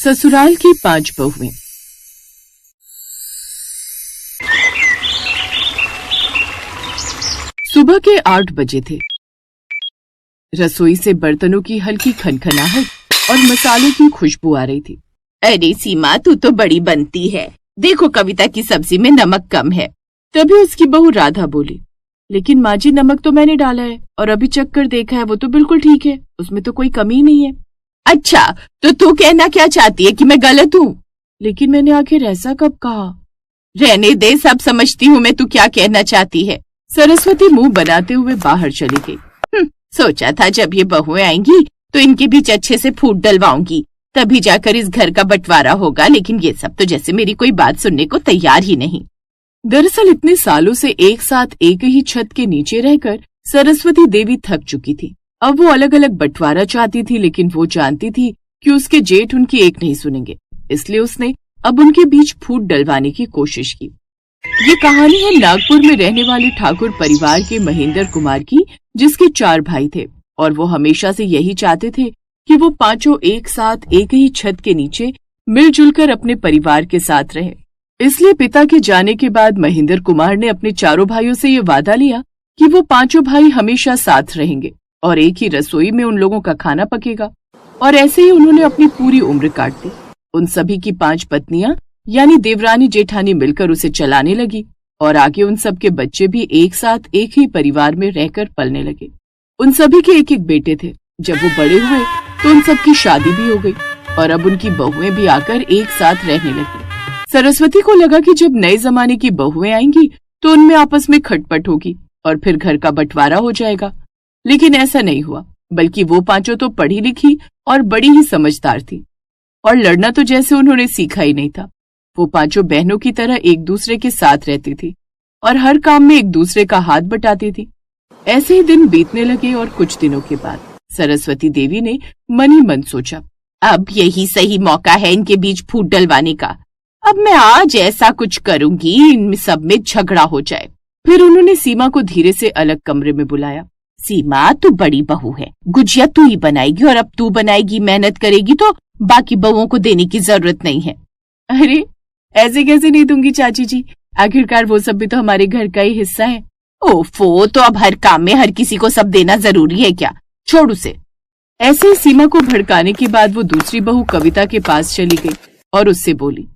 ससुराल की 5 बहुएं। सुबह के 8 बजे थे। रसोई से बर्तनों की हल्की खनखनाहट और मसालों की खुशबू आ रही थी। अरे सीमा, तू तो बड़ी बनती है। देखो, कविता की सब्जी में नमक कम है। तभी उसकी बहू राधा बोली, लेकिन माँ जी, नमक तो मैंने डाला है और अभी चख कर देखा है, वो तो बिल्कुल ठीक है, उसमें तो कोई कमी नहीं है। अच्छा, तो तू कहना क्या चाहती है कि मैं गलत हूँ? लेकिन मैंने आखिर ऐसा कब कहा? रहने दे, सब समझती हूँ मैं तू क्या कहना चाहती है। सरस्वती मुंह बनाते हुए बाहर चली गई। सोचा था जब ये बहुएं आएंगी तो इनके बीच अच्छे से फूट डलवाऊंगी, तभी जाकर इस घर का बंटवारा होगा, लेकिन ये सब तो जैसे मेरी कोई बात सुनने को तैयार ही नहीं। दरअसल इतने सालों से एक साथ एक ही छत के नीचे रहकर सरस्वती देवी थक चुकी थी। अब वो अलग अलग बंटवारा चाहती थी, लेकिन वो जानती थी कि उसके जेठ उनकी एक नहीं सुनेंगे, इसलिए उसने अब उनके बीच फूट डलवाने की कोशिश की। ये कहानी है नागपुर में रहने वाले ठाकुर परिवार के महेंद्र कुमार की, जिसके 4 भाई थे और वो हमेशा से यही चाहते थे कि वो पांचों एक साथ एक ही छत के नीचे मिलजुल कर अपने परिवार के साथ रहे। इसलिए पिता के जाने के बाद महेंद्र कुमार ने अपने चारों भाइयों से ये वादा लिया कि वो पांचों भाई हमेशा साथ रहेंगे और एक ही रसोई में उन लोगों का खाना पकेगा। और ऐसे ही उन्होंने अपनी पूरी उम्र काट दी। उन सभी की 5 पत्नियां यानी देवरानी जेठानी मिलकर उसे चलाने लगी और आगे उन सब के बच्चे भी एक साथ एक ही परिवार में रहकर पलने लगे। उन सभी के एक एक बेटे थे। जब वो बड़े हुए तो उन सब की शादी भी हो गई और अब उनकी बहुएं भी आकर एक साथ रहने लगी। सरस्वती को लगा कि जब नए जमाने की बहुएं आएंगी तो उनमें आपस में खटपट होगी और फिर घर का बंटवारा हो जाएगा, लेकिन ऐसा नहीं हुआ, बल्कि वो पांचों तो पढ़ी लिखी और बड़ी ही समझदार थी और लड़ना तो जैसे उन्होंने सीखा ही नहीं था। वो पांचों बहनों की तरह एक दूसरे के साथ रहती थी और हर काम में एक दूसरे का हाथ बटाती थी। ऐसे ही दिन बीतने लगे और कुछ दिनों के बाद सरस्वती देवी ने मन ही मन सोचा, अब यही सही मौका है इनके बीच फूट डलवाने का। अब मैं आज ऐसा कुछ करूंगी इन सब में झगड़ा हो जाए। फिर उन्होंने सीमा को धीरे से अलग कमरे में बुलाया। सीमा, तू बड़ी बहू है, गुजिया तू ही बनाएगी और अब तू बनाएगी, मेहनत करेगी तो बाकी बहुओं को देने की जरूरत नहीं है। अरे ऐसे कैसे नहीं दूंगी चाची जी, आखिरकार वो सब भी तो हमारे घर का ही हिस्सा है। ओफो, तो अब हर काम में हर किसी को सब देना जरूरी है क्या? छोड़ उसे। ऐसे ही सीमा को भड़काने के बाद वो दूसरी बहू कविता के पास चली गई और उससे बोली,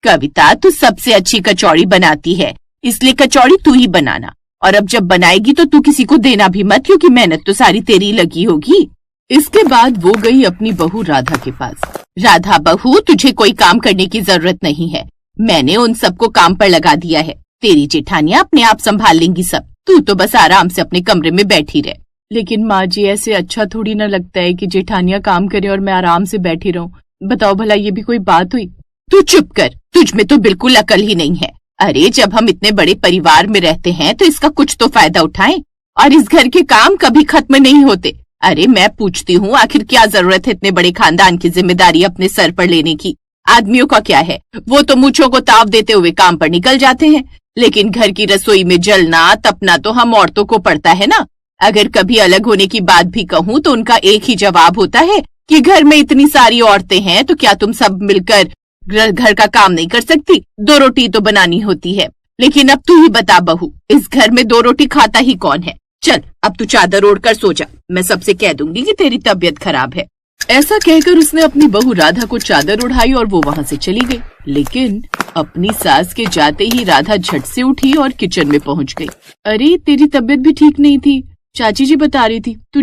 कविता, तू सबसे अच्छी कचौड़ी बनाती है, इसलिए कचौड़ी तू ही बनाना, और अब जब बनाएगी तो तू किसी को देना भी मत, क्योंकि मेहनत तो सारी तेरी लगी होगी। इसके बाद वो गई अपनी बहू राधा के पास। राधा बहू, तुझे कोई काम करने की जरूरत नहीं है, मैंने उन सबको काम पर लगा दिया है। तेरी जेठानियां अपने आप संभाल लेंगी सब, तू तो बस आराम से अपने कमरे में बैठी रहे। लेकिन माँ जी, ऐसे अच्छा थोड़ी ना लगता है कि जेठानियां काम करें और मैं आराम से बैठी रहूं। बताओ भला, ये भी कोई बात हुई? तू चुप कर, तुझ में तो बिल्कुल अकल ही नहीं है। अरे जब हम इतने बड़े परिवार में रहते हैं तो इसका कुछ तो फायदा उठाएं, और इस घर के काम कभी खत्म नहीं होते। अरे मैं पूछती हूँ, आखिर क्या जरूरत है इतने बड़े खानदान की जिम्मेदारी अपने सर पर लेने की? आदमियों का क्या है, वो तो मूंछों को ताव देते हुए काम पर निकल जाते हैं, लेकिन घर की रसोई में जलना तपना तो हम औरतों को पड़ता है ना। अगर कभी अलग होने की बात भी कहूँ तो उनका एक ही जवाब होता है कि घर में इतनी सारी औरतें हैं तो क्या तुम सब मिलकर घर का काम नहीं कर सकती? 2 रोटी तो बनानी होती है। लेकिन अब तू ही बता बहू, इस घर में 2 रोटी खाता ही कौन है? चल अब तू चादर ओढ़ कर सो जा, मैं सबसे कह दूंगी कि तेरी तबीयत खराब है। ऐसा कहकर उसने अपनी बहू राधा को चादर उड़ाई और वो वहाँ से चली गई। लेकिन अपनी सास के जाते ही राधा झट से उठी और किचन में पहुँच गई। अरे तेरी तबीयत भी ठीक नहीं थी, चाची जी बता रही थी, तू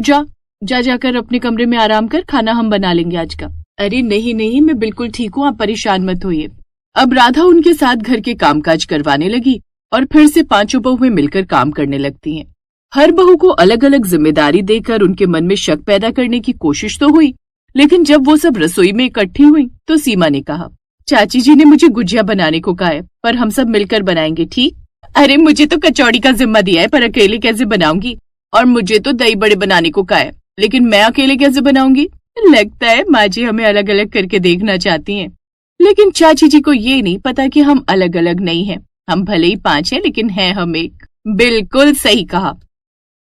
जाकर अपने कमरे में आराम कर, खाना हम बना लेंगे आज का। अरे नहीं नहीं, मैं बिल्कुल ठीक हूँ, आप परेशान मत होइए। अब राधा उनके साथ घर के कामकाज करवाने लगी और फिर से पांचों बहुएं मिलकर काम करने लगती हैं। हर बहू को अलग अलग जिम्मेदारी देकर उनके मन में शक पैदा करने की कोशिश तो हुई, लेकिन जब वो सब रसोई में इकट्ठी हुई तो सीमा ने कहा, चाची जी ने मुझे गुजिया बनाने को कहा है, पर हम सब मिलकर बनाएंगे, ठीक? अरे मुझे तो कचौड़ी का जिम्मा दिया है, पर अकेले कैसे बनाऊंगी? और मुझे तो दही बड़े बनाने को कहा है, लेकिन मैं अकेले कैसे बनाऊंगी? लगता है माँ जी हमें अलग अलग करके देखना चाहती हैं। लेकिन चाची जी को ये नहीं पता कि हम अलग अलग नहीं हैं। हम भले ही 5 हैं, लेकिन हैं हम एक। बिल्कुल सही कहा।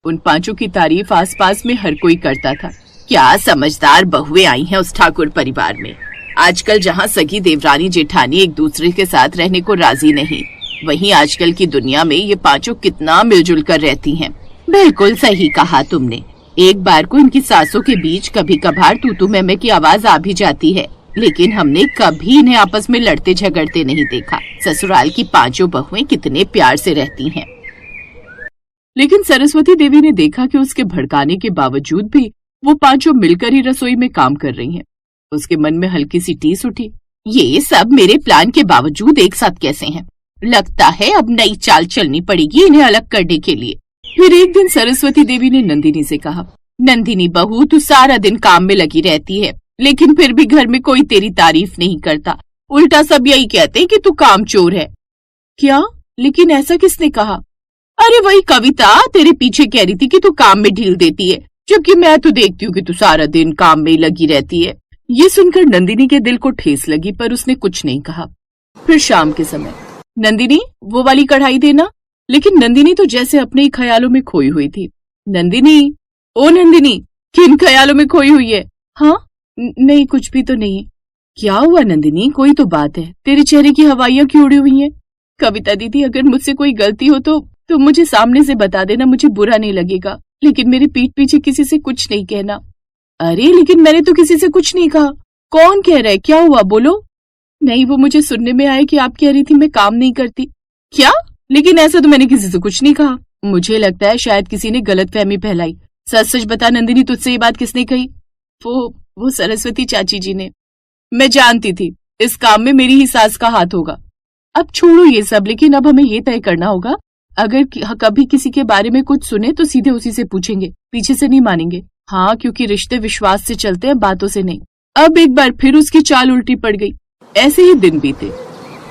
उन पांचों की तारीफ आसपास में हर कोई करता था। क्या समझदार बहुएं आई हैं उस ठाकुर परिवार में। आजकल जहाँ सगी देवरानी जेठानी एक दूसरे के साथ रहने को राजी नहीं, वहीं आजकल की दुनिया में ये पांचों कितना मिलजुल कर रहती हैं। बिल्कुल सही कहा तुमने। एक बार को इनकी सासों के बीच कभी कभार तू मैं की आवाज आ भी जाती है, लेकिन हमने कभी इन्हें आपस में लड़ते झगड़ते नहीं देखा। ससुराल की पांचों बहुएं कितने प्यार से रहती हैं। लेकिन सरस्वती देवी ने देखा कि उसके भड़काने के बावजूद भी वो पांचों मिलकर ही रसोई में काम कर रही हैं। उसके मन में हल्की सी टीस उठी। ये सब मेरे प्लान के बावजूद एक साथ कैसे हैं? लगता है अब नई चाल चलनी पड़ेगी इन्हें अलग करने के लिए। फिर एक दिन सरस्वती देवी ने नंदिनी से कहा, नंदिनी बहू, तू सारा दिन काम में लगी रहती है, लेकिन फिर भी घर में कोई तेरी तारीफ नहीं करता। उल्टा सब यही कहते हैं कि तू कामचोर है। क्या? लेकिन ऐसा किसने कहा? अरे वही कविता तेरे पीछे कह रही थी कि तू काम में ढील देती है, जबकि मैं तो देखती हूँ कि तू सारा दिन काम में ही लगी रहती है। ये सुनकर नंदिनी के दिल को ठेस लगी, पर उसने कुछ नहीं कहा। फिर शाम के समय, नंदिनी वो वाली कढ़ाई देना। लेकिन नंदिनी तो जैसे अपने ही ख्यालों में खोई हुई थी। नंदिनी, ओ नंदिनी, किन ख्यालों में खोई हुई है? हाँ नहीं, कुछ भी तो नहीं। क्या हुआ नंदिनी, कोई तो बात है, तेरे चेहरे की हवाइयां क्यों उड़ी हुई हैं? कविता दीदी, अगर मुझसे कोई गलती हो तो मुझे सामने से बता देना, मुझे बुरा नहीं लगेगा, लेकिन मेरी पीठ पीछे किसी से कुछ नहीं कहना। अरे लेकिन मैंने तो किसी से कुछ नहीं कहा। कौन कह रहा है? क्या हुआ, बोलो। नहीं, वो मुझे सुनने में आया कि आप कह रही थी मैं काम नहीं करती। क्या? लेकिन ऐसा तो मैंने किसी से कुछ नहीं कहा। मुझे लगता है शायद किसी ने गलतफहमी फैलाई। सच सच बता नंदिनी, तुझसे ये बात किसने कही? वो सरस्वती चाची जी ने। मैं जानती थी इस काम में मेरी ही सास का हाथ होगा। अब छोड़ो ये सब, लेकिन अब हमें ये तय करना होगा, अगर कभी किसी के बारे में कुछ सुने तो सीधे उसी से पूछेंगे, पीछे से नहीं मानेंगे। हाँ, क्योंकि रिश्ते विश्वास से चलते हैं, बातों से नहीं। अब एक बार फिर उसकी चाल उल्टी पड़ गई। ऐसे ही दिन बीते।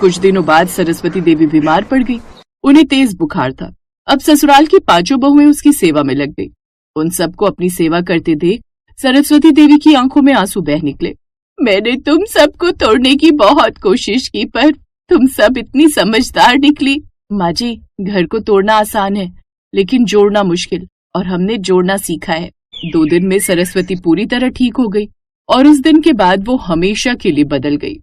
कुछ दिनों बाद सरस्वती देवी बीमार पड़ गई। उन्हें तेज बुखार था। अब ससुराल की पांचों बहुएं उसकी सेवा में लग गई। उन सबको अपनी सेवा करते देख सरस्वती देवी की आंखों में आंसू बह निकले। मैंने तुम सबको तोड़ने की बहुत कोशिश की, पर तुम सब इतनी समझदार निकली। माँ जी, घर को तोड़ना आसान है, लेकिन जोड़ना मुश्किल, और हमने जोड़ना सीखा है। 2 दिन में सरस्वती पूरी तरह ठीक हो गई, और उस दिन के बाद वो हमेशा के लिए बदल गई।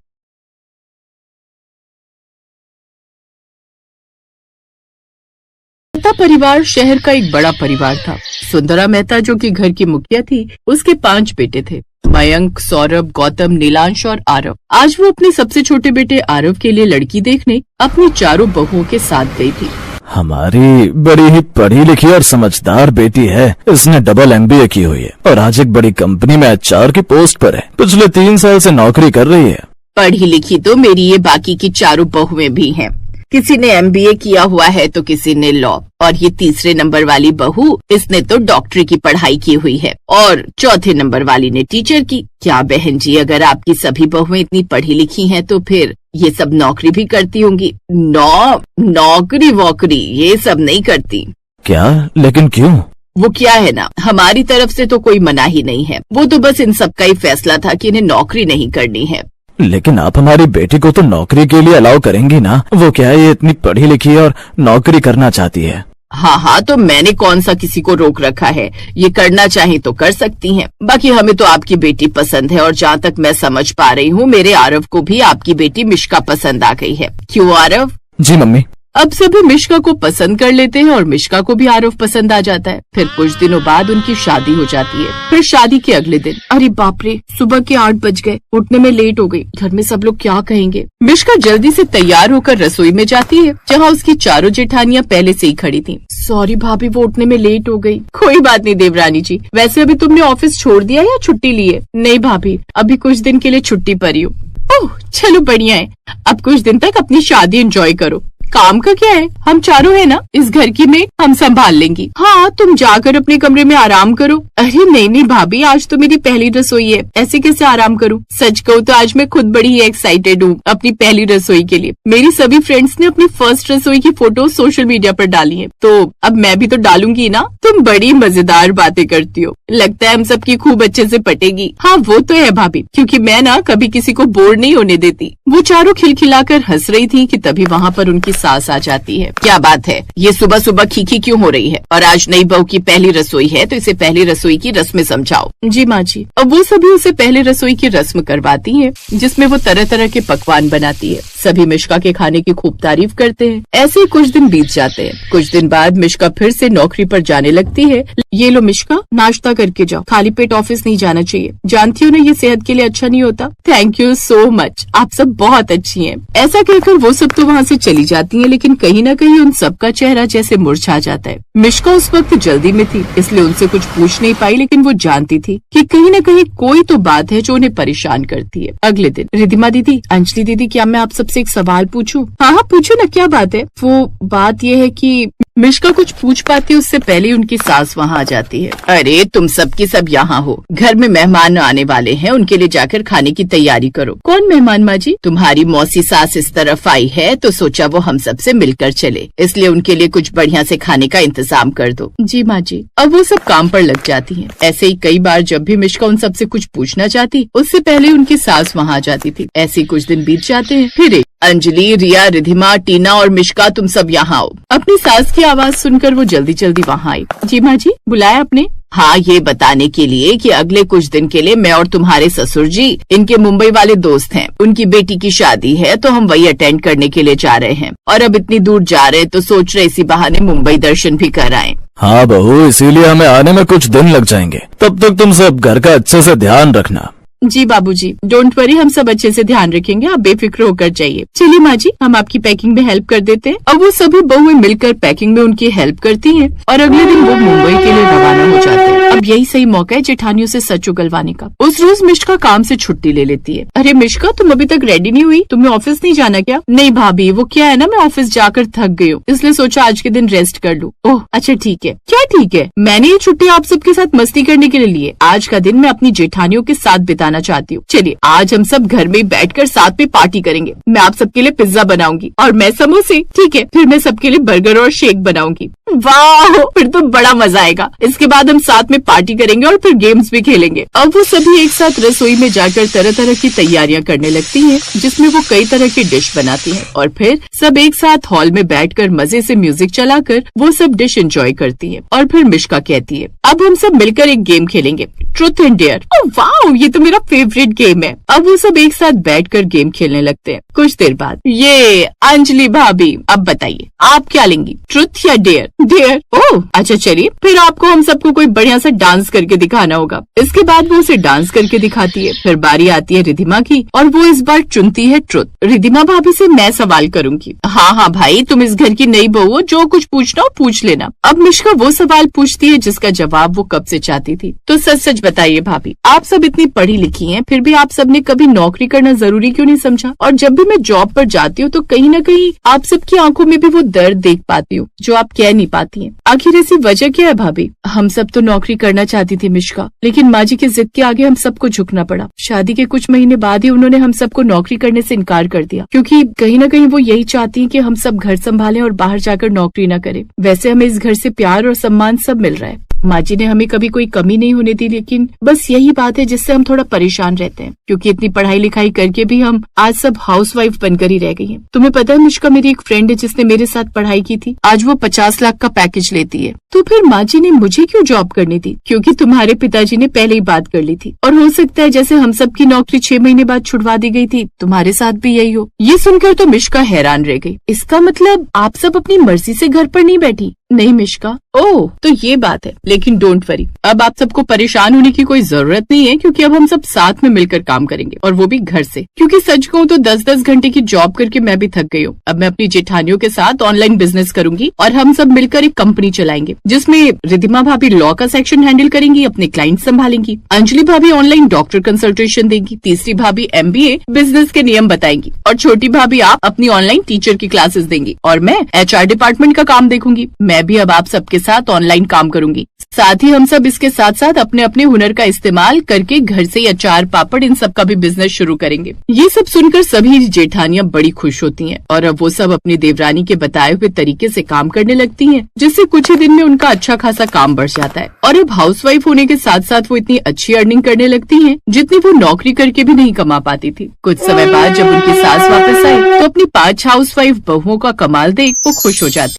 मेहता परिवार शहर का एक बड़ा परिवार था। सुंदरा मेहता, जो कि घर की मुखिया थी, उसके 5 बेटे थे, मयंक, सौरभ, गौतम, नीलांश और आरव। आज वो अपने सबसे छोटे बेटे आरव के लिए लड़की देखने अपनी चारों बहुओं के साथ गई थी। हमारी बड़ी ही पढ़ी लिखी और समझदार बेटी है। इसने डबल MBA की हुई है और आज एक बड़ी कंपनी में HR की पोस्ट पर है। पिछले 3 साल से नौकरी कर रही है। पढ़ी लिखी तो मेरी ये बाकी की चारों बहुएं भी हैं। किसी ने MBA किया हुआ है तो किसी ने लॉ, और ये तीसरे नंबर वाली बहू, इसने तो डॉक्टरी की पढ़ाई की हुई है, और चौथे नंबर वाली ने टीचर की। क्या बहन जी, अगर आपकी सभी बहुएं इतनी पढ़ी लिखी हैं तो फिर ये सब नौकरी भी करती होंगी? नौकरी वोकरी ये सब नहीं करती। क्या? लेकिन क्यों? वो क्या है ना, हमारी तरफ से तो कोई मना ही नहीं है। वो तो बस इन सब का ही फैसला था कि इन्हें नौकरी नहीं करनी है। लेकिन आप हमारी बेटी को तो नौकरी के लिए अलाउ करेंगी ना? वो क्या है, ये इतनी पढ़ी लिखी है और नौकरी करना चाहती है। हाँ, तो मैंने कौन सा किसी को रोक रखा है? ये करना चाहे तो कर सकती हैं। बाकी हमें तो आपकी बेटी पसंद है, और जहाँ तक मैं समझ पा रही हूँ, मेरे आरव को भी आपकी बेटी मिश्का पसंद आ गई है। क्यों आरव? जी मम्मी। अब सभी मिश्का को पसंद कर लेते हैं और मिश्का को भी आरव पसंद आ जाता है। फिर कुछ दिनों बाद उनकी शादी हो जाती है। फिर शादी के अगले दिन, अरे बाप रे, सुबह के 8 बज गए, उठने में लेट हो गई। घर में सब लोग क्या कहेंगे? मिश्का जल्दी से तैयार होकर रसोई में जाती है, जहाँ उसकी चारों जेठानियां पहले से ही खड़ी थी। सॉरी भाभी, वो उठने में लेट हो गई। कोई बात नहीं देवरानी जी, वैसे अभी तुमने ऑफिस छोड़ दिया या छुट्टी ली है? नहीं भाभी, अभी कुछ दिन के लिए छुट्टी पर ही हूँ। ओह चलो बढ़िया है, अब कुछ दिन तक अपनी शादी एंजॉय करो। काम का क्या है, हम चारों है ना, इस घर की मेड हम संभाल लेंगी। हाँ, तुम जाकर अपने कमरे में आराम करो। अरे नहीं भाभी, आज तो मेरी पहली रसोई है, ऐसे कैसे आराम करूँ? सच कहूँ तो आज मैं खुद बड़ी ही एक्साइटेड हूँ अपनी पहली रसोई के लिए। मेरी सभी फ्रेंड्स ने अपनी फर्स्ट रसोई की फोटो सोशल मीडिया पर डाली है, तो अब मैं भी तो डालूंगी ना। तुम बड़ी मजेदार बातें करती हो, लगता है हम सबकी खूब अच्छे से पटेगी। हाँ वो तो है भाभी, क्योंकि मैं ना कभी किसी को बोर नहीं होने देती। वो चारों खिलखिलाकर हंस रही थी कि तभी वहाँ पर उनकी सास आ जाती है। क्या बात है, ये सुबह सुबह खीखी क्यों हो रही है? और आज नई बहू की पहली रसोई है तो इसे पहली रसोई की रस्में समझाओ। जी माँ जी। अब वो सभी उसे पहले रसोई की रस्म करवाती है, जिसमें वो तरह तरह के पकवान बनाती है। सभी मिश्का के खाने की खूब तारीफ करते हैं। ऐसे ही कुछ दिन बीत जाते हैं। कुछ दिन बाद मिश्का फिर से नौकरी पर जाने लगती है। ये लो मिश्का, नाश्ता करके जाओ, खाली पेट ऑफिस नहीं जाना चाहिए, जानती हो ना ये सेहत के लिए अच्छा नहीं होता। थैंक यू सो मच, आप सब बहुत अच्छी हैं। ऐसा कहकर वो सब तो वहाँ से चली जाती हैं, लेकिन कहीं न कहीं उन सबका चेहरा जैसे मुरझा जाता है। मिश्का उस वक्त जल्दी में थी, इसलिए उनसे कुछ पूछ नहीं पाई, लेकिन वो जानती थी कि कहीं न कहीं कोई तो बात है जो उन्हें परेशान करती है। अगले दिन, रिधिमा दीदी, अंजलि दीदी, क्या मैं आप सबसे एक सवाल पूछूं? हाँ हाँ पूछो ना, क्या बात है? वो बात ये है कि मिश्का कुछ पूछ पाती है उससे पहले उनकी सास वहाँ आ जाती है। अरे तुम सब की सब यहाँ हो, घर में मेहमान आने वाले हैं, उनके लिए जाकर खाने की तैयारी करो। कौन मेहमान माँ जी? तुम्हारी मौसी सास इस तरफ आई है तो सोचा वो हम सब से मिलकर चले, इसलिए उनके लिए कुछ बढ़िया से खाने का इंतजाम कर दो। जी माँ जी। अब वो सब काम पर लग जाती हैं। ऐसे ही कई बार जब भी मिश्का उन सबसे कुछ पूछना चाहती, उससे पहले उनकी सास वहाँ आ जाती थी। ऐसे कुछ दिन बीत जाते हैं। फिर अंजलि, रिया, रिधिमा, टीना और मिश्का, तुम सब यहाँ आओ। अपनी सास की आवाज सुनकर वो जल्दी जल्दी वहाँ आई। जी माँ जी, बुलाया आपने? हाँ, ये बताने के लिए कि अगले कुछ दिन के लिए मैं और तुम्हारे ससुर जी, इनके मुंबई वाले दोस्त हैं, उनकी बेटी की शादी है तो हम वही अटेंड करने के लिए जा रहे हैं। और अब इतनी दूर जा रहे हैं तो सोच रहे इसी बहाने मुंबई दर्शन भी कर आएं। हाँ बहू, इसीलिए हमें आने में कुछ दिन लग जाएंगे। तब तक तुम सब घर का अच्छे से ध्यान रखना। जी बाबूजी, डोंट वरी, हम सब अच्छे से ध्यान रखेंगे, आप बेफिक्र होकर जाइए। चलिए माँ जी, हम आपकी पैकिंग में हेल्प कर देते हैं। अब वो सभी बहुएं मिलकर पैकिंग में उनकी हेल्प करती हैं और अगले दिन वो मुंबई के लिए रवाना हो जाते हैं। अब यही सही मौका है जेठानियों से सच उगलवाने का। उस रोज मिश्का काम से छुट्टी ले लेती है। अरे मिश्का, तुम अभी तक रेडी नहीं हुई? तुम्हें ऑफिस नहीं जाना क्या? नहीं भाभी, वो क्या है ना, मैं ऑफिस जाकर थक गई हूँ, इसलिए सोचा आज के दिन रेस्ट कर लूँ। ओह अच्छा ठीक है। क्या ठीक है? मैंने ये छुट्टी आप सबके साथ मस्ती करने के लिए ली है। आज का दिन मैं अपनी जेठानियों के साथ बिताना चाहती हूँ। चलिए आज हम सब घर में बैठकर साथ में पार्टी करेंगे। मैं आप सबके लिए पिज्जा बनाऊंगी और मैं समोसे। ठीक है, फिर मैं सबके लिए बर्गर और शेक बनाऊंगी। वाह, फिर तो बड़ा मजा आएगा। इसके बाद हम साथ में पार्टी करेंगे और फिर गेम्स भी खेलेंगे। अब वो सभी एक साथ रसोई में जाकर तरह तरह की तैयारियां करने लगती हैं, जिसमें वो कई तरह की डिश बनाती हैं और फिर सब एक साथ हॉल में बैठकर मजे से म्यूजिक चलाकर वो सब डिश एंजॉय करती है। और फिर मिश्का कहती है, अब हम सब मिलकर एक गेम खेलेंगे, ट्रूथ एंड डेयर। ओह वाह, ये तो मेरा फेवरेट गेम है। अब वो सब एक साथ बैठकर गेम खेलने लगते हैं। कुछ देर बाद, ये अंजलि भाभी, अब बताइए आप क्या लेंगी, ट्रूथ या डेयर? डेयर। ओह अच्छा, चलिए फिर आपको हम सबको कोई बढ़िया सा डांस करके दिखाना होगा। इसके बाद वो उसे डांस करके दिखाती है। फिर बारी आती है रिधिमा की और वो इस बार चुनती है ट्रूथ। रिधिमा भाभी से मैं सवाल करूंगी। हाँ हाँ भाई, तुम इस घर की नई बहू हो, जो कुछ पूछना हो पूछ लेना। अब मिश्का वो सवाल पूछती है जिसका जवाब वो कब से चाहती थी। तो सच सच बताइए भाभी, आप सब इतनी पढ़ी लिखी हैं, फिर भी आप सबने कभी नौकरी करना जरूरी क्यों नहीं समझा? और जब भी मैं जॉब पर जाती हूँ तो कहीं न कहीं आप सबकी आंखों में भी वो दर्द देख पाती हूँ जो आप कह नहीं पाती हैं। आखिर ऐसी वजह क्या है भाभी? हम सब तो नौकरी करना चाहती थी मिश्का, लेकिन माँ जी की जिद के आगे हम सबको झुकना पड़ा। शादी के कुछ महीने बाद ही उन्होंने हम सबको नौकरी करने से इनकार कर दिया, क्योंकि कहीं न कहीं वो यही चाहती हैं कि हम सब घर संभालें और बाहर जाकर नौकरी न करें। वैसे हमें इस घर से प्यार और सम्मान सब मिल रहा है, माँ जी ने हमें कभी कोई कमी नहीं होने दी, लेकिन बस यही बात है जिससे हम थोड़ा परेशान रहते हैं, क्योंकि इतनी पढ़ाई लिखाई करके भी हम आज सब हाउसवाइफ बनकर ही रह गई हैं। तुम्हें पता है मिश्का, मेरी एक फ्रेंड है जिसने मेरे साथ पढ़ाई की थी, आज वो 50 लाख का पैकेज लेती है। तो फिर माँ जी ने मुझे क्यों जॉब करनी थी? क्योंकि तुम्हारे पिताजी ने पहले ही बात कर ली थी, और हो सकता है जैसे हम सब की नौकरी 6 महीने बाद छुड़वा दी गई थी, तुम्हारे साथ भी यही हो। ये सुनकर तो मिश्का हैरान रह गई। इसका मतलब आप सब अपनी मर्जी से घर पर नहीं बैठी? नहीं मिश्का। ओह तो ये बात है, लेकिन डोंट वरी, अब आप सबको परेशान होने की कोई जरूरत नहीं है, क्योंकि अब हम सब साथ में मिलकर काम करेंगे, और वो भी घर से। क्योंकि सच कहूँ तो 10-10 घंटे की जॉब करके मैं भी थक गई हूँ। अब मैं अपनी जेठानियों के साथ ऑनलाइन बिजनेस करूंगी और हम सब मिलकर एक कंपनी चलाएंगे, जिसमें रिधिमा भाभी लॉ का सेक्शन हैंडल करेंगी, अपने क्लाइंट संभालेंगी, अंजलि भाभी ऑनलाइन डॉक्टर कंसल्टेशन देंगी, तीसरी भाभी MBA बिजनेस के नियम बताएंगी, और छोटी भाभी आप अपनी ऑनलाइन टीचर की क्लासेस देंगी, और मैं HR डिपार्टमेंट का काम देखूंगी। मैं भी अब आप सबके साथ ऑनलाइन काम करूंगी। साथ ही हम सब इसके साथ साथ अपने अपने हुनर का इस्तेमाल करके घर से अचार, पापड़, इन सब का भी बिजनेस शुरू करेंगे। ये सब सुनकर सभी जेठानियां बड़ी खुश होती हैं, और अब वो सब अपनी देवरानी के बताए हुए तरीके से काम करने लगती हैं, जिससे कुछ ही दिन में उनका अच्छा खासा काम बढ़ जाता है और अब हाउसवाइफ होने के साथ साथ वो इतनी अच्छी अर्निंग करने लगती हैं जितनी वो नौकरी करके भी नहीं कमा पाती थी। कुछ समय बाद जब उनकी सास वापस आई तो अपनी 5 हाउसवाइफ बहुओं का कमाल देख वो खुश हो जाती।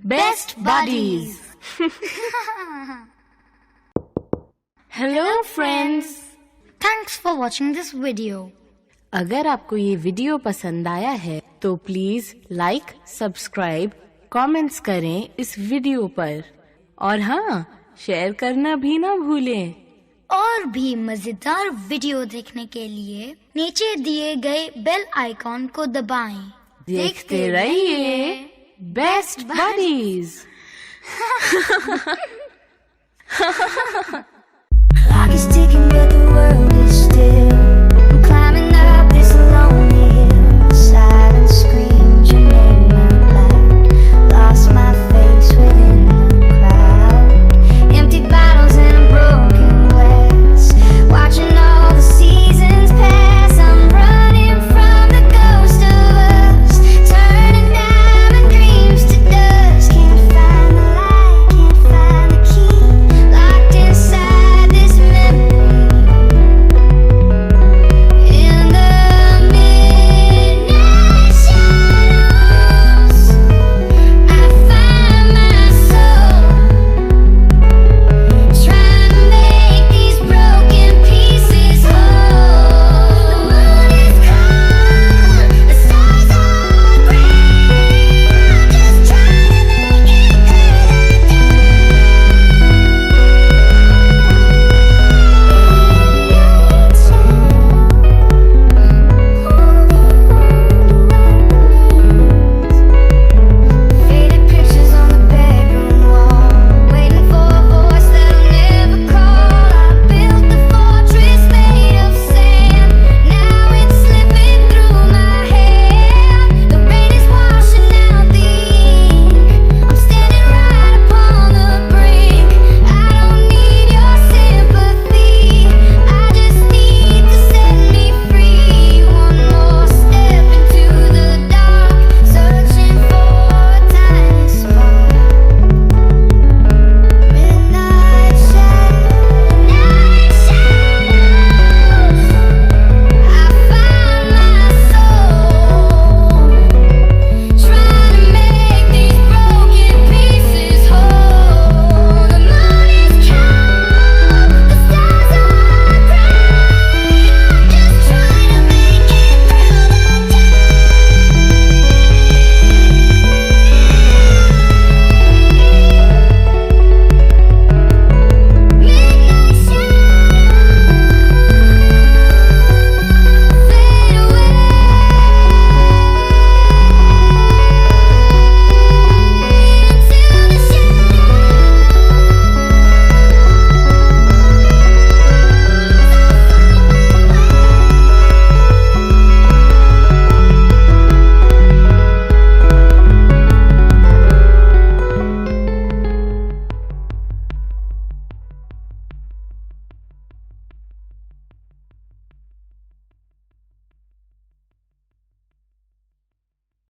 Best buddies. Hello friends, Thanks for watching this video. अगर आपको ये वीडियो पसंद आया है तो प्लीज लाइक, सब्सक्राइब, कमेंट्स करें इस वीडियो पर और हाँ, शेयर करना भी ना भूलें। और भी मजेदार वीडियो देखने के लिए नीचे दिए गए बेल आइकॉन को दबाएं। देखते रहिए बेस्ट बडीज।